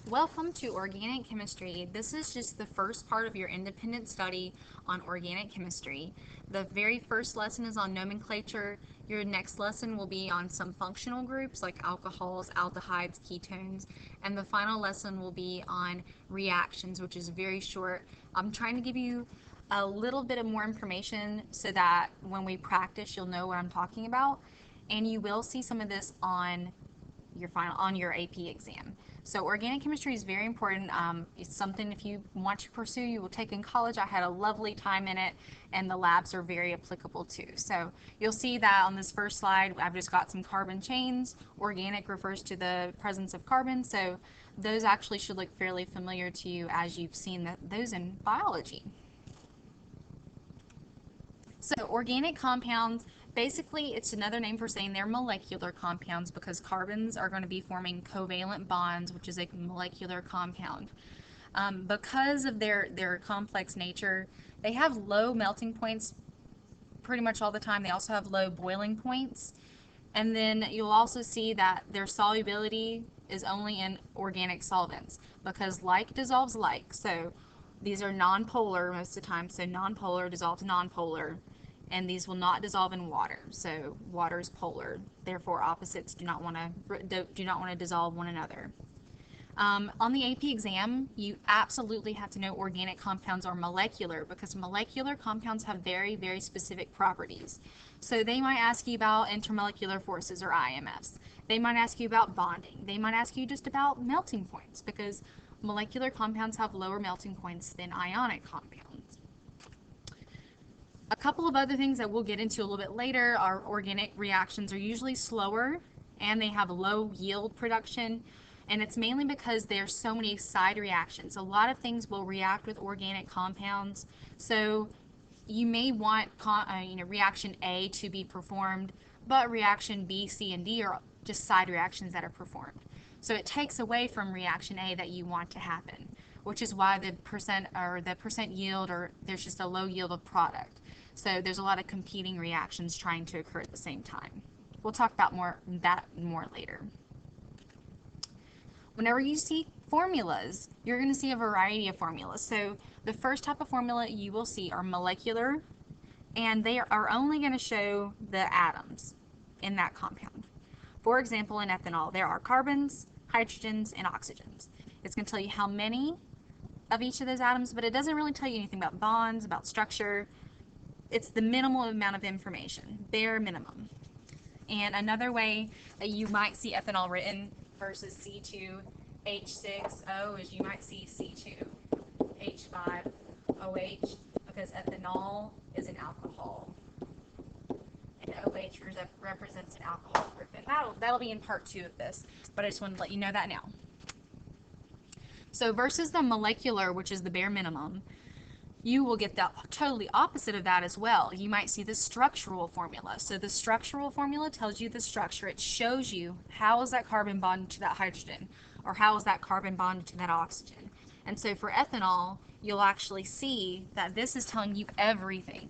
Welcome to Organic Chemistry. This is just the first part of your independent study on organic chemistry. The very first lesson is on nomenclature. Your next lesson will be on some functional groups like alcohols, aldehydes, ketones, and the final lesson will be on reactions, which is very short. I'm trying to give you a little bit of more information so that when we practice, you'll know what I'm talking about, and you will see some of this on your AP exam. So organic chemistry is very important. It's something if you want to pursue, you will take in college. I had a lovely time in it, and the labs are very applicable too. So you'll see that on this first slide, I've just got some carbon chains. Organic refers to the presence of carbon, so those actually should look fairly familiar to you as you've seen those in biology. So organic compounds, basically it's another name for saying they're molecular compounds because carbons are going to be forming covalent bonds, which is a molecular compound. Because of their complex nature, they have low melting points pretty much all the time. They also have low boiling points. And then you'll also see that their solubility is only in organic solvents because like dissolves like. So these are nonpolar most of the time. So nonpolar dissolves nonpolar, and these will not dissolve in water. So water is polar. Therefore, opposites do not want to dissolve one another. On the AP exam, you absolutely have to know organic compounds are molecular because molecular compounds have very, very specific properties. So they might ask you about intermolecular forces or IMFs. They might ask you about bonding. They might ask you just about melting points because molecular compounds have lower melting points than ionic compounds. A couple of other things that we'll get into a little bit later are organic reactions are usually slower and they have low yield production. And it's mainly because there's so many side reactions. A lot of things will react with organic compounds. So you may want reaction A to be performed, but reaction B, C, and D are just side reactions that are performed. So it takes away from reaction A that you want to happen, which is why the percent yield, or there's just a low yield of product. So there's a lot of competing reactions trying to occur at the same time. We'll talk about that more later. Whenever you see formulas, you're going to see a variety of formulas. So the first type of formula you will see are molecular, and they are only going to show the atoms in that compound. For example, in ethanol, there are carbons, hydrogens, and oxygens. It's going to tell you how many of each of those atoms, but it doesn't really tell you anything about bonds, about structure. It's the minimal amount of information, bare minimum. And another way that you might see ethanol written versus C2H6O is you might see C2H5OH because ethanol is an alcohol and OH represents an alcohol group. And that'll be in part 2 of this, but I just wanted to let you know that now. So versus the molecular, which is the bare minimum, you will get the totally opposite of that as well. You might see the structural formula. So the structural formula tells you the structure. It shows you how is that carbon bonded to that hydrogen, or how is that carbon bonded to that oxygen. And so for ethanol, you'll actually see that this is telling you everything,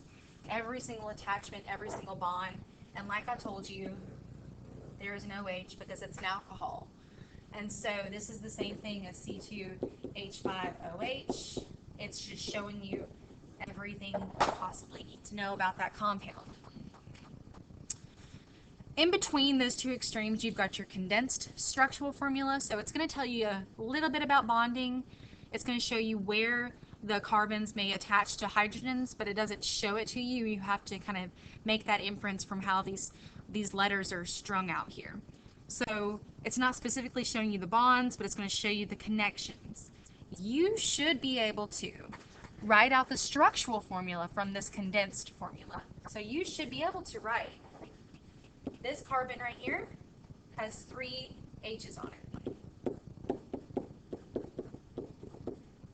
every single attachment, every single bond. And like I told you, there is an OH because it's an alcohol. And so this is the same thing as C2H5OH. It's just showing you everything you possibly need to know about that compound. In between those two extremes, you've got your condensed structural formula. So it's going to tell you a little bit about bonding. It's going to show you where the carbons may attach to hydrogens, but it doesn't show it to you. You have to kind of make that inference from how these letters are strung out here. So it's not specifically showing you the bonds, but it's going to show you the connections. You should be able to write out the structural formula from this condensed formula. So you should be able to write this carbon right here has 3 H's on it.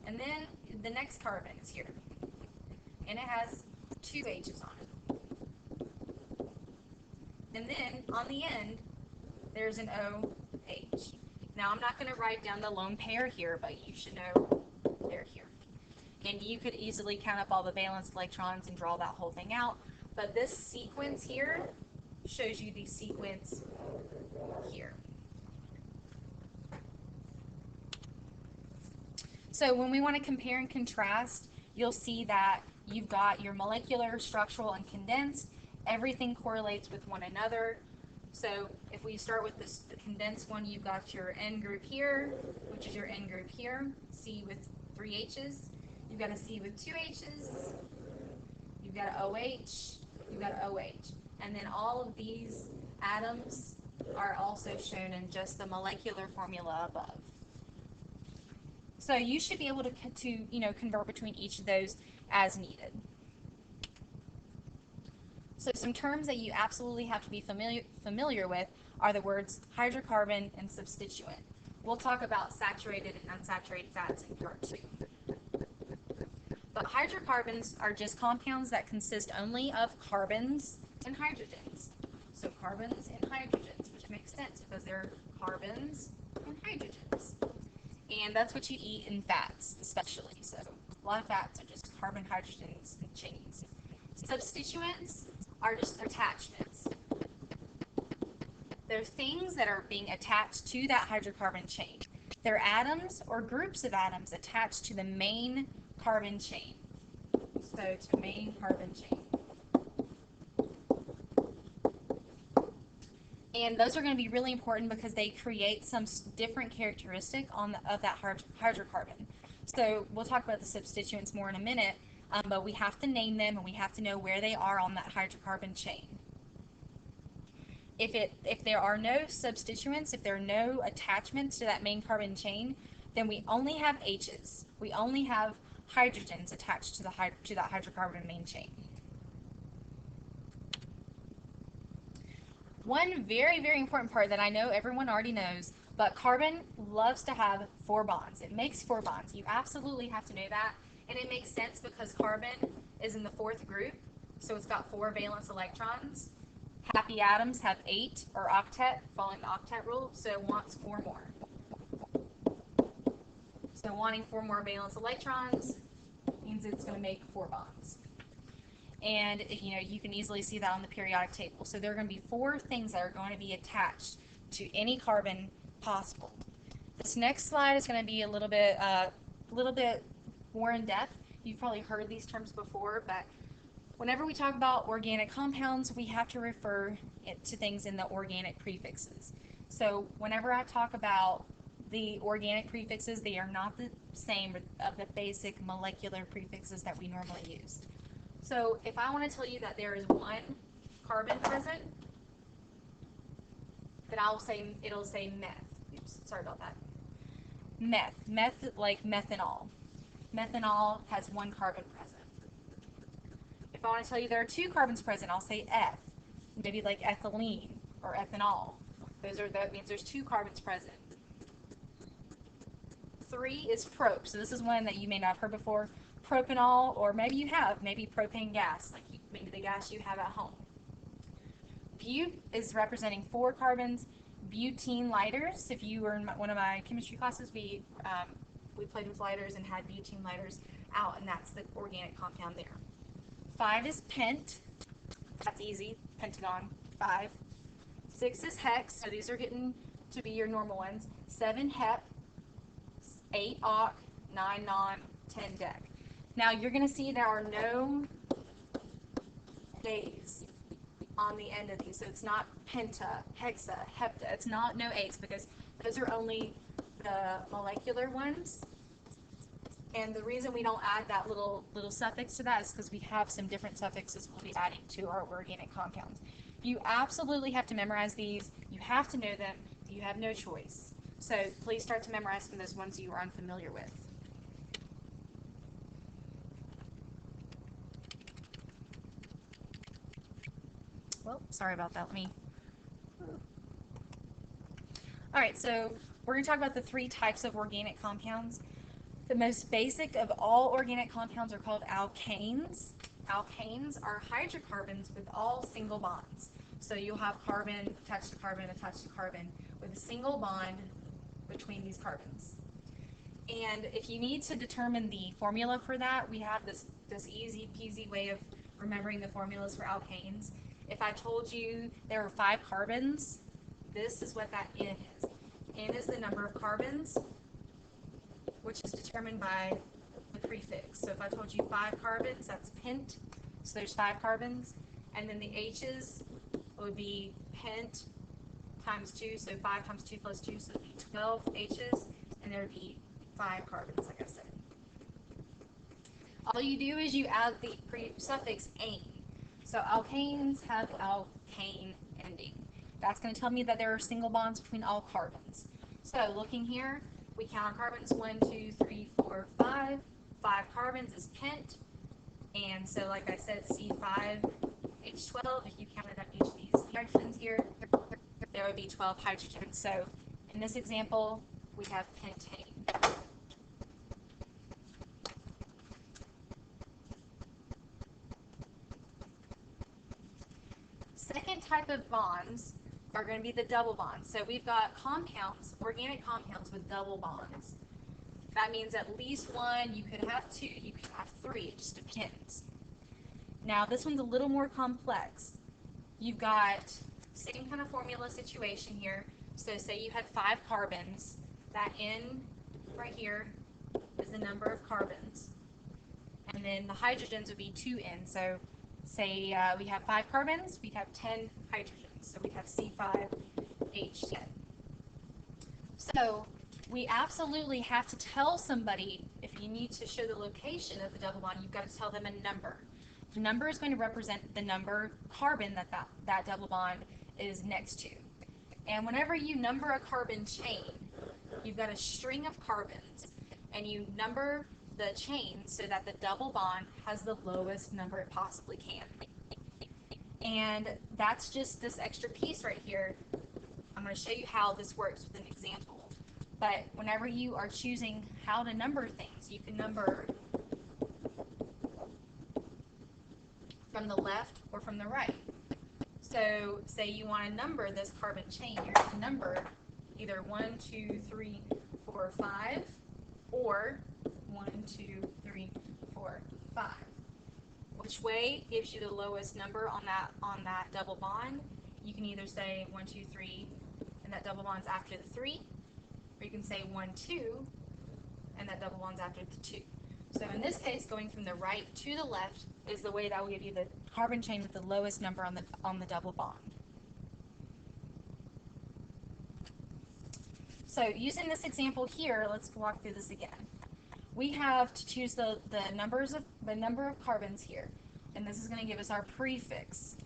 And then the next carbon is here, and it has 2 H's on it. And then on the end, there's an OH. Now I'm not going to write down the lone pair here, but you should know they're here. And you could easily count up all the valence electrons and draw that whole thing out. But this sequence here shows you the sequence here. So when we want to compare and contrast, you'll see that you've got your molecular, structural, and condensed. Everything correlates with one another. So if we start with the condensed one, you've got your N group here, which is your N group here, C with 3 H's. You've got a C with 2 H's. You've got an OH. You've got an OH. And then all of these atoms are also shown in just the molecular formula above. So you should be able to convert between each of those as needed. So some terms that you absolutely have to be familiar with are the words hydrocarbon and substituent. We'll talk about saturated and unsaturated fats in part 2. But hydrocarbons are just compounds that consist only of carbons and hydrogens. So carbons and hydrogens, which makes sense because they're carbons and hydrogens. And that's what you eat in fats, especially. So a lot of fats are just carbon, hydrogens, and chains. Substituents are just attachments. They're things that are being attached to that hydrocarbon chain. They're atoms or groups of atoms attached to the main carbon chain. So to the main carbon chain. And those are going to be really important because they create some different characteristic of that hydrocarbon. So we'll talk about the substituents more in a minute, but we have to name them and we have to know where they are on that hydrocarbon chain. If there are no substituents, if there are no attachments to that main carbon chain, then we only have H's. We only have hydrogens attached to that hydrocarbon main chain. One very, very important part that I know everyone already knows, but carbon loves to have 4 bonds. It makes 4 bonds. You absolutely have to know that. And it makes sense because carbon is in the 4th group, so it's got 4 valence electrons. Happy atoms have 8 or octet, following the octet rule, so it wants 4 more. So wanting 4 more valence electrons means it's going to make 4 bonds. And you can easily see that on the periodic table. So there are going to be 4 things that are going to be attached to any carbon possible. This next slide is going to be a little bit more in depth. You've probably heard these terms before, but whenever we talk about organic compounds, we have to refer to things in the organic prefixes. So whenever I talk about the organic prefixes, they are not the same of the basic molecular prefixes that we normally use. So if I want to tell you that there is 1 carbon present, then it'll say meth. Oops, sorry about that. Meth like methanol. Methanol has 1 carbon present. If I want to tell you there are 2 carbons present, I'll say eth. Maybe like ethylene or ethanol. That means there's 2 carbons present. 3 is prop. So this is one that you may not have heard before. Propanol, or maybe you have, maybe propane gas, like maybe the gas you have at home. But is representing 4 carbons. Butene lighters. If you were in one of my chemistry classes, we played with lighters and had butene lighters out, and that's the organic compound there. 5 is pent. That's easy. Pentagon. 5. 6 is hex. So these are getting to be your normal ones. 7 hep. 8 oc. 9 non. 10 dec. Now you're going to see there are no days on the end of these. So it's not penta, hexa, hepta. It's not no 8s because those are only the molecular ones. And the reason we don't add that little suffix to that is because we have some different suffixes we'll be adding to our organic compounds. You absolutely have to memorize these. You have to know them. You have no choice. So please start to memorize some of those ones you are unfamiliar with. Well, sorry about that. All right, so we're going to talk about the 3 types of organic compounds. The most basic of all organic compounds are called alkanes. Alkanes are hydrocarbons with all single bonds. So you'll have carbon attached to carbon attached to carbon with a single bond between these carbons. And if you need to determine the formula for that, we have this easy peasy way of remembering the formulas for alkanes. If I told you there were 5 carbons, this is what that N is. N is the number of carbons which is determined by the prefix. So if I told you 5 carbons, that's pent. So there's 5 carbons. And then the H's would be pent times 2. So 5 times 2 plus 2, so it would be 12 H's. And there would be 5 carbons, like I said. All you do is you add the suffix "ane." So alkanes have alkane ending. That's going to tell me that there are single bonds between all carbons. So looking here, we count our carbons: 1, 2, 3, 4, 5. 5 carbons is pent. And so, like I said, C5H12, if you counted up each of these hydrogens here, there would be 12 hydrogens. So in this example, we have pentane. Second type of bonds are going to be the double bonds. So we've got compounds, organic compounds with double bonds. That means at least one, you could have 2, you could have 3, it just depends. Now this one's a little more complex. You've got same kind of formula situation here. So say you had 5 carbons, that N right here is the number of carbons. And then the hydrogens would be 2N. So say we have 5 carbons, we'd have 10 hydrogens. So we'd have C5H10. So we absolutely have to tell somebody, if you need to show the location of the double bond, you've got to tell them a number. The number is going to represent the number carbon that double bond is next to. And whenever you number a carbon chain, you've got a string of carbons, and you number the chain so that the double bond has the lowest number it possibly can. And that's just this extra piece right here. I'm going to show you how this works with an example. But whenever you are choosing how to number things, you can number from the left or from the right. So say you want to number this carbon chain, you're going to number either 1, 2, 3, 4, 5, or 1, 2, 3, 4, 5. Which way gives you the lowest number on that double bond? You can either say 1, 2, 3, and that double bond's after the 3, or you can say 1, 2, and that double bond's after the 2. So in this case, going from the right to the left is the way that will give you the carbon chain with the lowest number on the double bond. So using this example here, let's walk through this again. We have to choose the number of carbons here, and this is going to give us our prefix.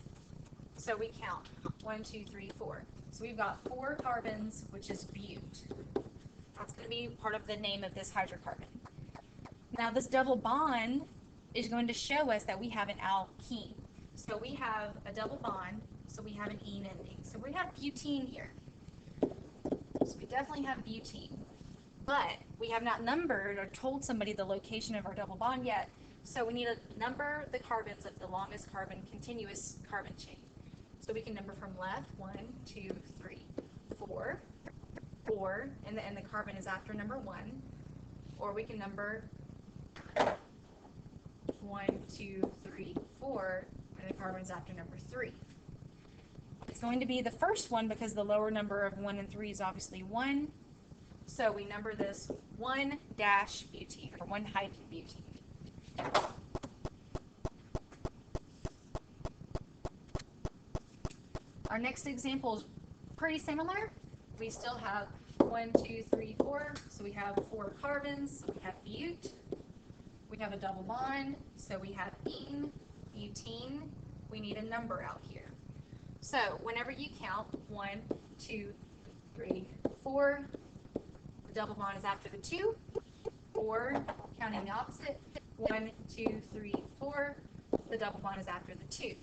So we count 1, 2, 3, 4. So we've got 4 carbons, which is bute. That's going to be part of the name of this hydrocarbon. Now this double bond is going to show us that we have an alkene. So we have a double bond, so we have an ene ending. So we have butene here. So we definitely have butene. But we have not numbered or told somebody the location of our double bond yet. So we need to number the carbons of the longest carbon continuous carbon chain. So we can number from left, 1, 2, 3, 4, and the carbon is after number 1. Or we can number 1, 2, 3, 4, and the carbon is after number 3. It's going to be the first one because the lower number of 1 and 3 is obviously 1. So we number this 1-butene, or 1-butene. Our next example is pretty similar. We still have 1, 2, 3, 4. So we have 4 carbons. We have bute. We have a double bond. So we have ene, butene. We need a number out here. So whenever you count 1, 2, 3, 4, the double bond is after the 2, or counting the opposite, 1, 2, 3, 4, the double bond is after the 2.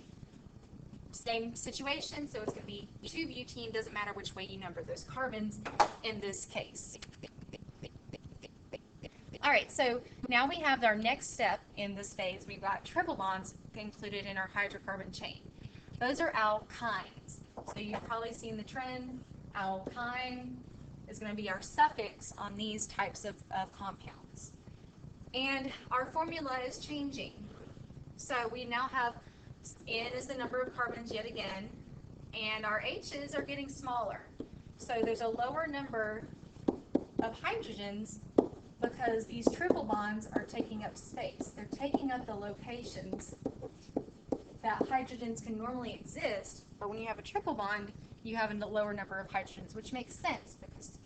Same situation, so it's going to be 2-butene, doesn't matter which way you number those carbons in this case. All right, so now we have our next step in this phase. We've got triple bonds included in our hydrocarbon chain. Those are alkynes. So you've probably seen the trend. Alkyne is going to be our suffix on these types of compounds. And our formula is changing. So we now have N is the number of carbons yet again, and our H's are getting smaller. So there's a lower number of hydrogens because these triple bonds are taking up space. They're taking up the locations that hydrogens can normally exist, but when you have a triple bond, you have a lower number of hydrogens, which makes sense because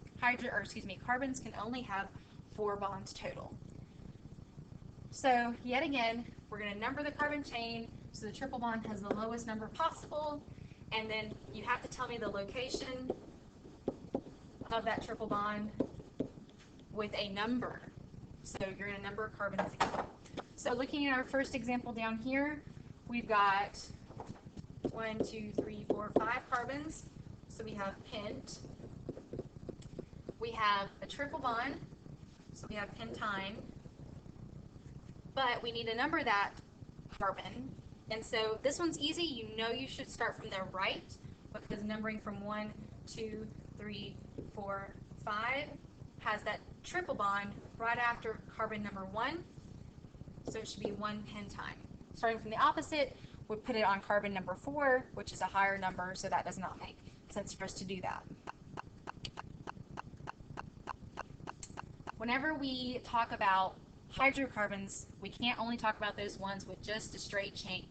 carbons can only have 4 bonds total. So yet again, we're going to number the carbon chain so the triple bond has the lowest number possible, and then you have to tell me the location of that triple bond with a number. So you're going to number carbons again. So looking at our first example down here, we've got 1, 2, 3, 4, 5 carbons. So we have pent. We have a triple bond, so we have pentyne. But we need to number that carbon. And so this one's easy. You know you should start from the right because numbering from 1, 2, 3, 4, 5 has that triple bond right after carbon number 1. So it should be 1 pentyne. Starting from the opposite, we put it on carbon number 4, which is a higher number, so that does not make sense for us to do that. Whenever we talk about hydrocarbons, we can't only talk about those ones with just a straight chain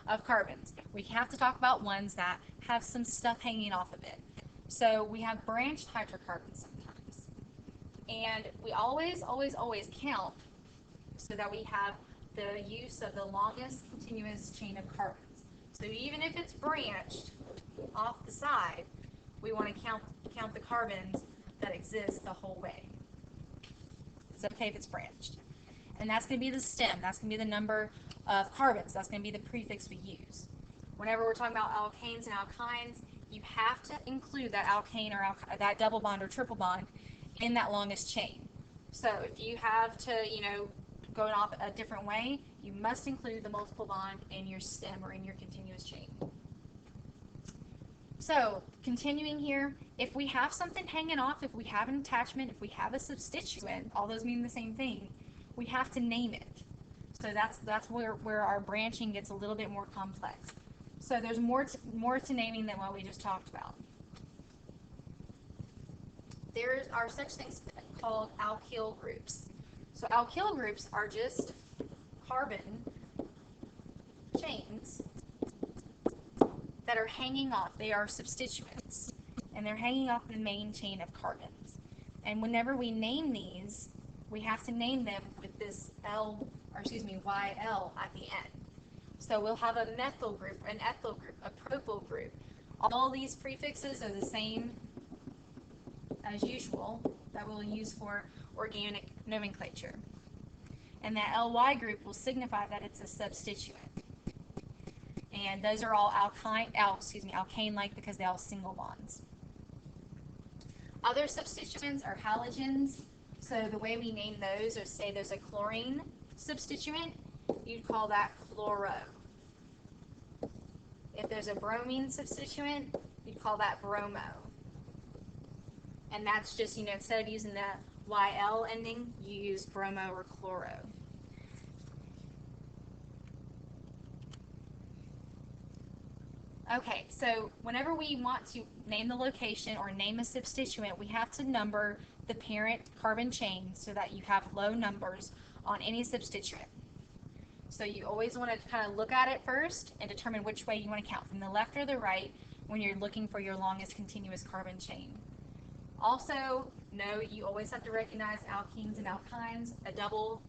of carbons. We have to talk about ones that have some stuff hanging off of it. So we have branched hydrocarbons sometimes. And we always count so that we have the use of the longest continuous chain of carbons. So even if it's branched off the side, we want to count the carbons that exist the whole way. It's okay if it's branched. And that's going to be the stem. That's going to be the number of carbons. That's going to be the prefix we use. Whenever we're talking about alkanes and alkynes, you have to include that alkane or that double bond or triple bond in that longest chain. So if you have to, go off a different way, you must include the multiple bond in your stem or in your continuous chain. So continuing here, if we have something hanging off, if we have an attachment, if we have a substituent, all those mean the same thing, we have to name it. So that's where our branching gets a little bit more complex. So there's more to naming than what we just talked about. There are such things called alkyl groups. So alkyl groups are just carbon chains that are hanging off. They are substituents, and they're hanging off the main chain of carbons. And whenever we name these, we have to name them with this YL at the end. So we'll have a methyl group, an ethyl group, a propyl group. All these prefixes are the same as usual that we'll use for organic nomenclature. And that LY group will signify that it's a substituent. And those are all alkane-like because they all single bonds. Other substituents are halogens. So the way we name those is, say there's a chlorine substituent, you'd call that chloro. If there's a bromine substituent, you'd call that bromo. And that's just, instead of using the YL ending, you use bromo or chloro. Okay, so whenever we want to name the location or name a substituent, we have to number the parent carbon chain so that you have low numbers on any substituent. So you always want to kind of look at it first and determine which way you want to count, from the left or the right, when you're looking for your longest continuous carbon chain. Also, note you always have to recognize alkenes and alkynes, a double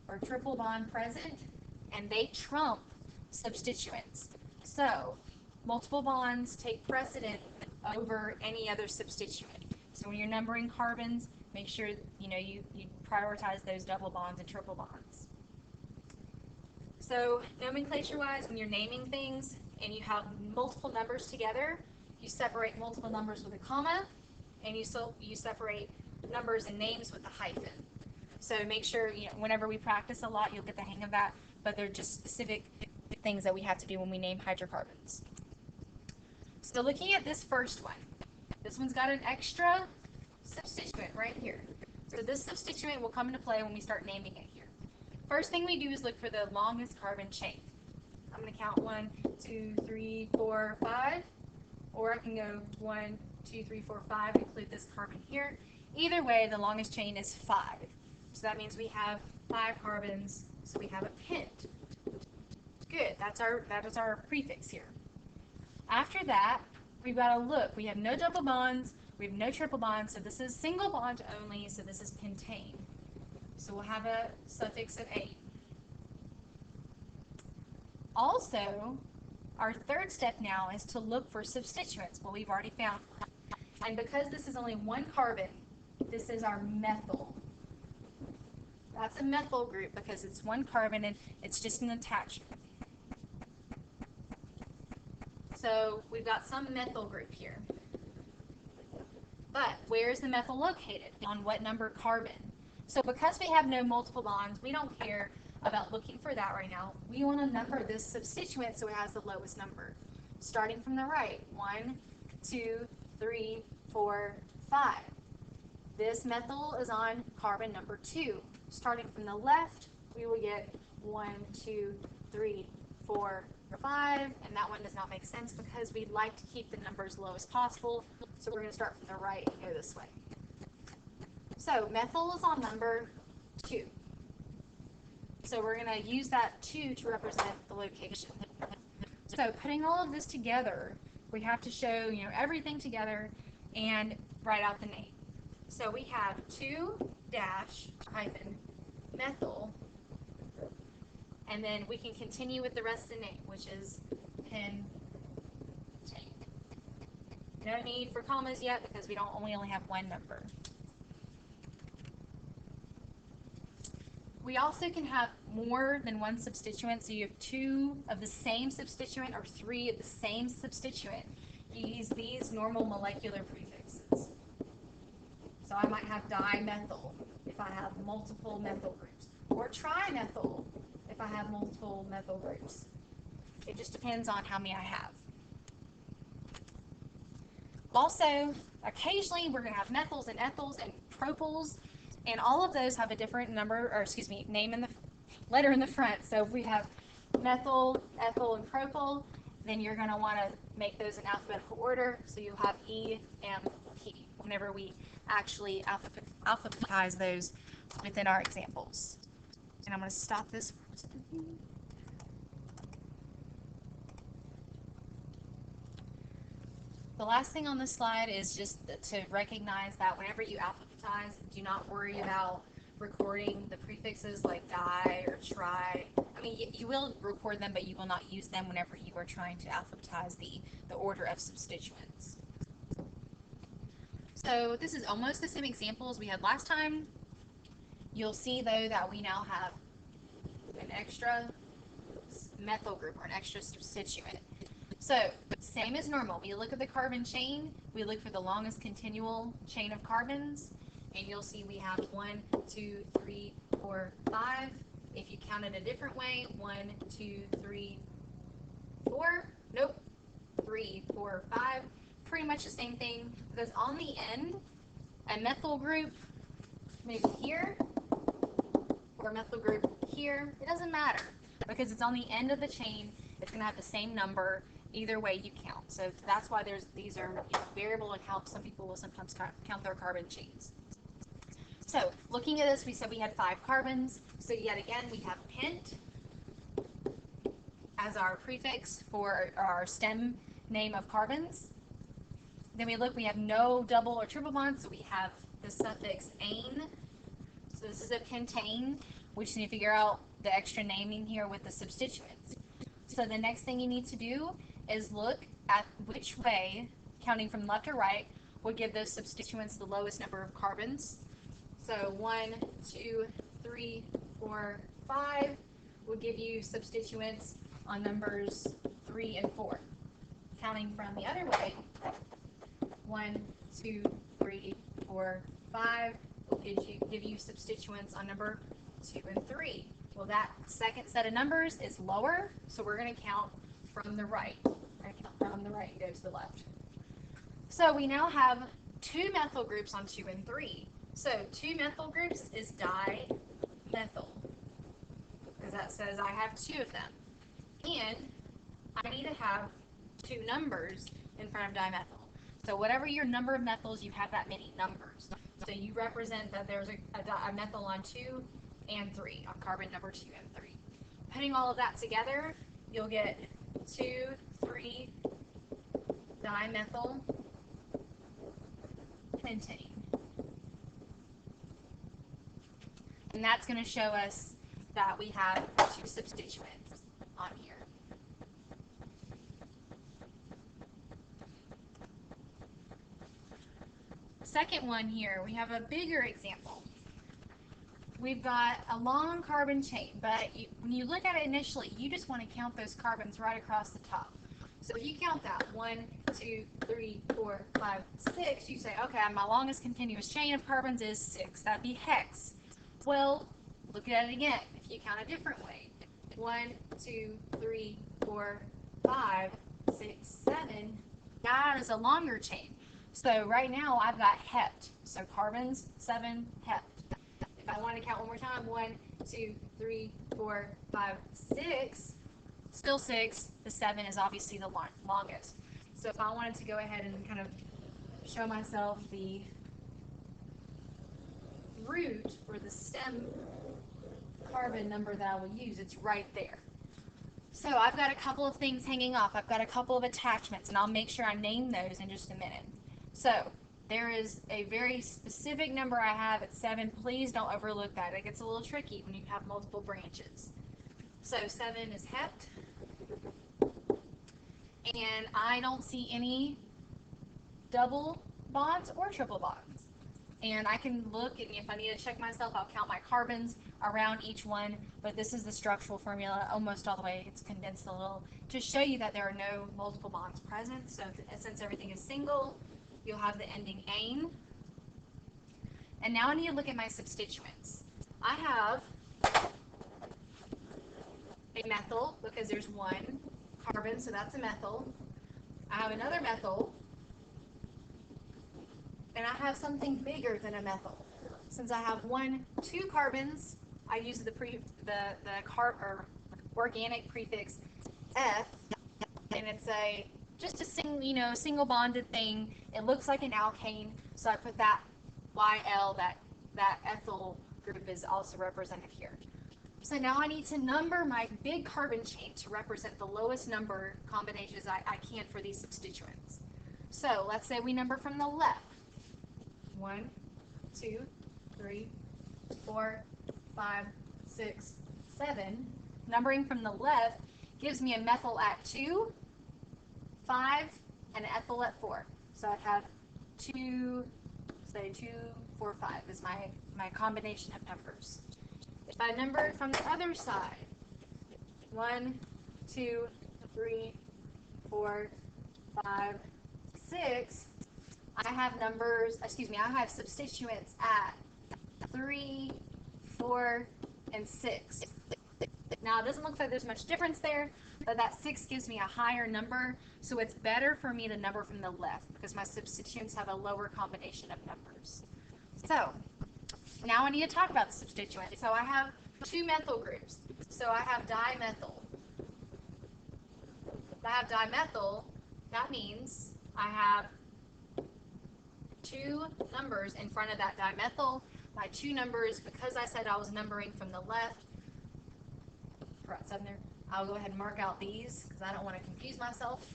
or triple bond present, and they trump substituents. So multiple bonds take precedent over any other substituent. So when you're numbering carbons, make sure you prioritize those double bonds and triple bonds. So nomenclature-wise, when you're naming things and you have multiple numbers together, you separate multiple numbers with a comma, and you separate numbers and names with a hyphen. So make sure, whenever we practice a lot, you'll get the hang of that, but they're just specific things that we have to do when we name hydrocarbons. So looking at this first one, this one's got an extra substituent right here. So this substituent will come into play when we start naming it here. First thing we do is look for the longest carbon chain. I'm going to count 1, 2, 3, 4, 5, or I can go 1, 2, 3, 4, 5, include this carbon here. Either way, the longest chain is 5. So that means we have 5 carbons, so we have a pent. Good, that is our prefix here. After that, we've got to look. We have no double bonds, we have no triple bonds, so this is single bond only, so this is pentane. So we'll have a suffix of 8. Also, our third step now is to look for substituents. Well, we've already found one. And because this is only one carbon, this is our methyl. That's a methyl group because it's one carbon and it's just an attachment. So we've got some methyl group here. But where is the methyl located? On what number carbon? So because we have no multiple bonds, we don't care about looking for that right now. We want to number this substituent so it has the lowest number. Starting from the right, 1, 2, 3, 4, 5. This methyl is on carbon number 2. Starting from the left, we will get 1, 2, 3, 4, 5, and that one does not make sense because we'd like to keep the numbers low as possible. So we're going to start from the right and go this way. So methyl is on number 2. So we're going to use that 2 to represent the location. So putting all of this together, we have to show, everything together and write out the name. So we have 2-methyl, and then we can continue with the rest of the name, which is pentane. No need for commas yet because we only have one number. We also can have more than one substituent, so you have 2 of the same substituent or 3 of the same substituent. You use these normal molecular prefixes. So I might have dimethyl if I have multiple methyl groups, or trimethyl if I have multiple methyl groups. It just depends on how many I have. Also, occasionally we're going to have methyls and ethyls and propyls, and all of those have a different name in the letter in the front. So if we have methyl, ethyl, and propyl, then you're going to want to make those in alphabetical order. So you'll have E, M, P whenever we actually alphabetize those within our examples. And I'm going to stop this. The last thing on this slide is just to recognize that whenever you alphabetize, do not worry about recording the prefixes like di or tri. I mean, you will record them, but you will not use them whenever you are trying to alphabetize the order of substituents. So this is almost the same example as we had last time. You'll see, though, that we now have an extra methyl group or an extra substituent. So, same as normal, we look at the carbon chain, we look for the longest continual chain of carbons, and you'll see we have 1, 2, 3, 4, 5. If you count it a different way, 1, 2, 3, 4, nope, 3, 4, 5. Pretty much the same thing, because on the end, a methyl group, maybe here, or a methyl group here, it doesn't matter, because it's on the end of the chain, it's going to have the same number, either way you count. So that's why these are variable in how some people will sometimes count their carbon chains. So looking at this, we said we had 5 carbons. So yet again, we have pent as our prefix for our stem name of carbons. Then we look, we have no double or triple bonds, so we have the suffix ane. So this is a pentane. We just need to figure out the extra naming here with the substituents. So the next thing you need to do is look at which way, counting from left to right, would give those substituents the lowest number of carbons. So 1, 2, 3, 4, 5 will give you substituents on numbers 3 and 4. Counting from the other way, 1, 2, 3, 4, 5 will give you substituents on number 2 and 3. Well, that second set of numbers is lower, so we're going to count from the right. We're going to count from the right and go to the left. So we now have 2 methyl groups on 2 and 3. So 2 methyl groups is dimethyl, because that says I have 2 of them. And I need to have 2 numbers in front of dimethyl. So whatever your number of methyls, you have that many numbers. So you represent that there's a methyl on 2 and 3, on carbon number 2 and 3. Putting all of that together, you'll get 2,3 dimethyl pentane. And that's going to show us that we have 2 substituents on here. Second one here, we have a bigger example. We've got a long carbon chain, but when you look at it initially, you just want to count those carbons right across the top. So if you count that 1, 2, 3, 4, 5, 6, you say, okay, my longest continuous chain of carbons is 6. That'd be hex. Well, look at it again. If you count a different way, 1, 2, 3, 4, 5, 6, 7, that is a longer chain. So right now I've got hept. So carbons, 7, hept. If I want to count one more time, 1, 2, 3, 4, 5, 6, still 6. The 7 is obviously the longest. So if I wanted to go ahead and kind of show myself the root or the stem carbon number that I will use, it's right there. So I've got a couple of things hanging off. I've got a couple of attachments, and I'll make sure I name those in just a minute. So there is a very specific number I have at 7. Please don't overlook that. It gets a little tricky when you have multiple branches. So 7 is hept. And I don't see any double bonds or triple bonds. And I can look, and if I need to check myself, I'll count my carbons around each one. But this is the structural formula almost all the way. It's condensed a little to show you that there are no multiple bonds present. So since everything is single, you'll have the ending ane. And now I need to look at my substituents. I have a methyl because there's 1 carbon, so that's a methyl. I have another methyl, and I have something bigger than a methyl. Since I have 2 carbons, I use the organic prefix F, and it's just a single bonded thing. It looks like an alkane, so I put that YL, that ethyl group is also represented here. So now I need to number my big carbon chain to represent the lowest number combinations I can for these substituents. So let's say we number from the left. 1, 2, 3, 4, 5, 6, 7. Numbering from the left gives me a methyl at 2, 5, and an ethyl at 4. So I'd have 2, 4, 5 is my combination of numbers. If I number from the other side, 1, 2, 3, 4, 5, 6, I have I have substituents at 3, 4, and 6. Now, it doesn't look like there's much difference there, but that 6 gives me a higher number, so it's better for me to number from the left because my substituents have a lower combination of numbers. So, now I need to talk about the substituent. So I have 2 methyl groups. So I have dimethyl. If I have dimethyl, that means I have 2 numbers in front of that dimethyl. My 2 numbers, because I said I was numbering from the left, forgot 7 there, I'll go ahead and mark out these because I don't want to confuse myself.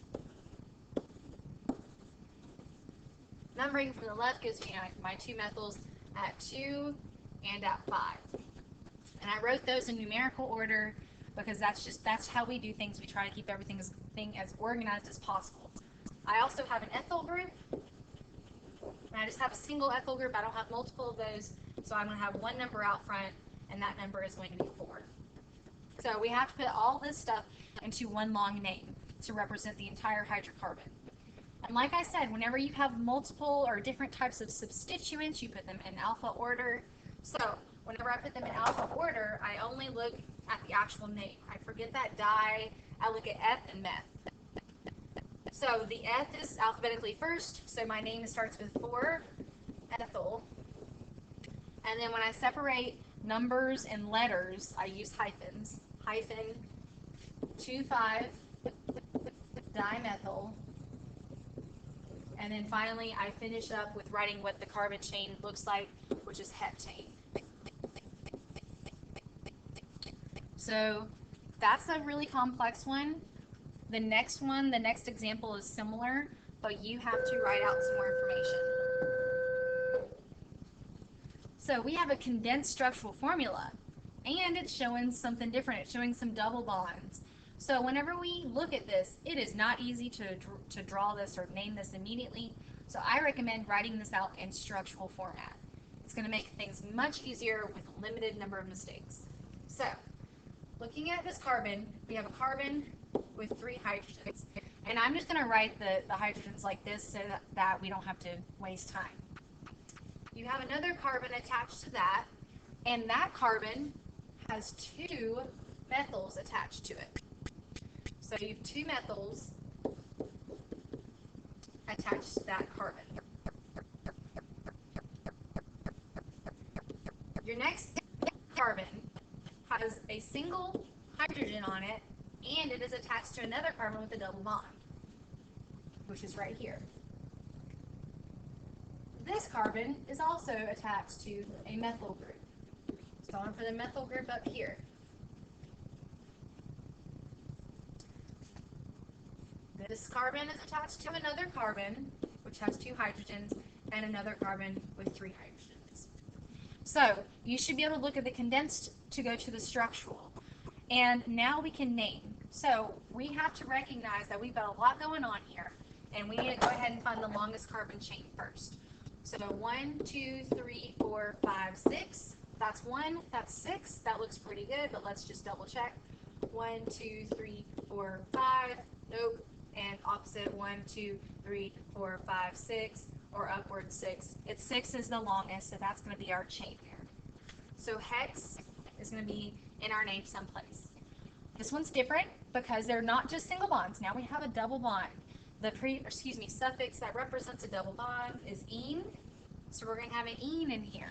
Numbering from the left gives me my 2 methyls at 2 and at 5. And I wrote those in numerical order because that's how we do things. We try to keep everything as organized as possible. I also have an ethyl group. And I just have a single ethyl group. I don't have multiple of those. So I'm going to have 1 number out front, and that number is going to be 4. So we have to put all this stuff into one long name to represent the entire hydrocarbon. And like I said, whenever you have multiple or different types of substituents, you put them in alpha order. So whenever I put them in alpha order, I only look at the actual name. I forget that di, I look at eth and meth. So the eth is alphabetically first, so my name starts with 4, ethyl. And then when I separate numbers and letters, I use hyphens. Hyphen 2,5 dimethyl And then finally, I finish up with writing what the carbon chain looks like, which is heptane. So that's a really complex one. The next one, the next example is similar, but you have to write out some more information. So we have a condensed structural formula, and it's showing something different. It's showing some double bonds. So whenever we look at this, it is not easy to draw this or name this immediately. So I recommend writing this out in structural format. It's going to make things much easier with a limited number of mistakes. So looking at this carbon, we have a carbon with 3 hydrogens. And I'm just going to write the hydrogens like this so that we don't have to waste time. You have another carbon attached to that, and that carbon has 2 methyls attached to it. So you have 2 methyls attached to that carbon. Your next carbon has a single hydrogen on it, and it is attached to another carbon with a double bond, which is right here. This carbon is also attached to a methyl group. So on for the methyl group up here. This carbon is attached to another carbon, which has 2 hydrogens, and another carbon with 3 hydrogens. So you should be able to look at the condensed to go to the structural. And now we can name. So we have to recognize that we've got a lot going on here, and we need to go ahead and find the longest carbon chain first. So 1, 2, 3, 4, 5, 6. That's 1, that's 6. That looks pretty good, but let's just double check. 1, 2, 3, 4, 5. Nope. And opposite 1, 2, 3, 4, 5, 6, or upward 6. It's 6 is the longest, so that's going to be our chain there. So hex is going to be in our name someplace. This one's different because they're not just single bonds. Now we have a double bond. The suffix that represents a double bond is "ene," so we're going to have an "ene" in here.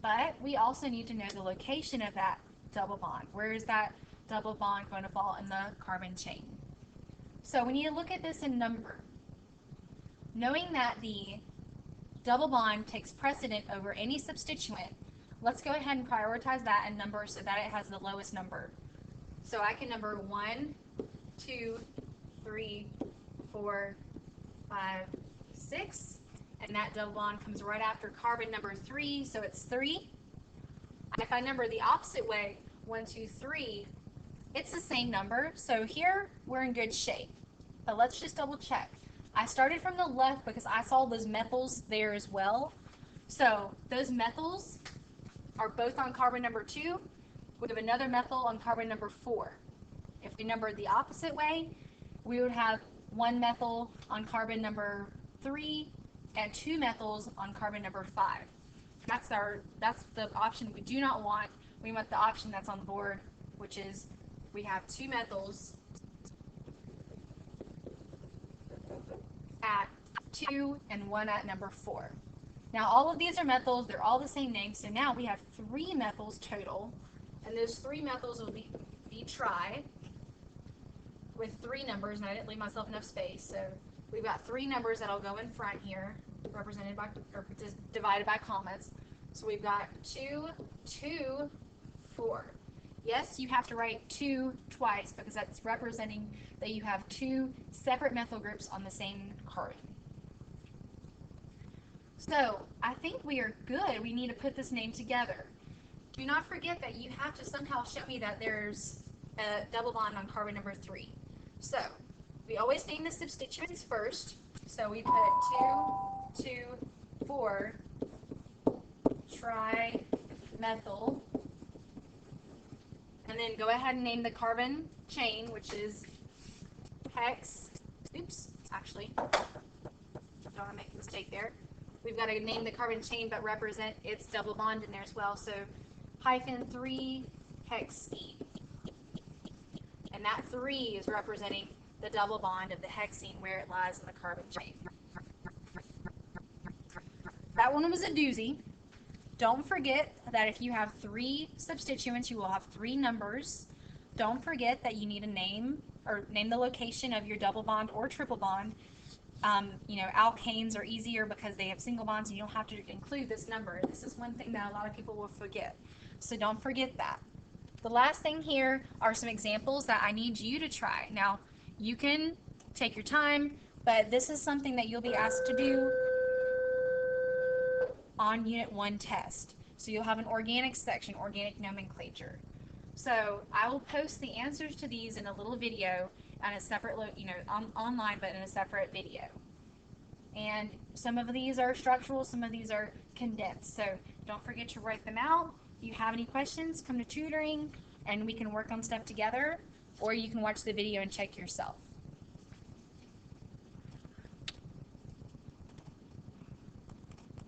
But we also need to know the location of that double bond. Where is that double bond going to fall in the carbon chain? So we need to look at this in number. Knowing that the double bond takes precedent over any substituent, let's go ahead and prioritize that in number so that it has the lowest number. So I can number 1, 2, 3, 4, 5, 6, and that double bond comes right after carbon number 3, so it's 3. And if I number the opposite way, 1, 2, 3, it's the same number, so here we're in good shape. But let's just double check. I started from the left because I saw those methyls there as well. So those methyls are both on carbon number 2. We have another methyl on carbon number 4. If we numbered the opposite way, we would have 1 methyl on carbon number 3 and 2 methyls on carbon number 5. That's the option we do not want. We want the option that's on the board, which is we have 2 methyls at 2 and 1 at number 4. Now all of these are methyls, they're all the same name, so now we have 3 methyls total, and those 3 methyls will be tri with 3 numbers, and I didn't leave myself enough space, so we've got 3 numbers that'll go in front here, represented by, or divided by commas. So we've got 2, 2, 4. Yes, you have to write 2 twice because that's representing that you have 2 separate methyl groups on the same carbon. So I think we are good. We need to put this name together. Do not forget that you have to somehow show me that there's a double bond on carbon number 3. So we always name the substituents first. So we put 2, 2, 4, trimethyl. And then go ahead and name the carbon chain, which is hex. Oops, actually, don't want to make a mistake there. We've got to name the carbon chain but represent its double bond in there as well. So -3 hexene. And that 3 is representing the double bond of the hexene where it lies in the carbon chain. That one was a doozy. Don't forget that if you have 3 substituents, you will have 3 numbers. Don't forget that you need to name the location of your double bond or triple bond. Alkanes are easier because they have single bonds and you don't have to include this number. This is one thing that a lot of people will forget. So don't forget that. The last thing here are some examples that I need you to try. Now, you can take your time, but this is something that you'll be asked to do on Unit 1 test. So you'll have an organic section, organic nomenclature. So I will post the answers to these in a little video on a separate, online, but in a separate video. And some of these are structural, some of these are condensed. So don't forget to write them out. If you have any questions, come to tutoring and we can work on stuff together, or you can watch the video and check yourself.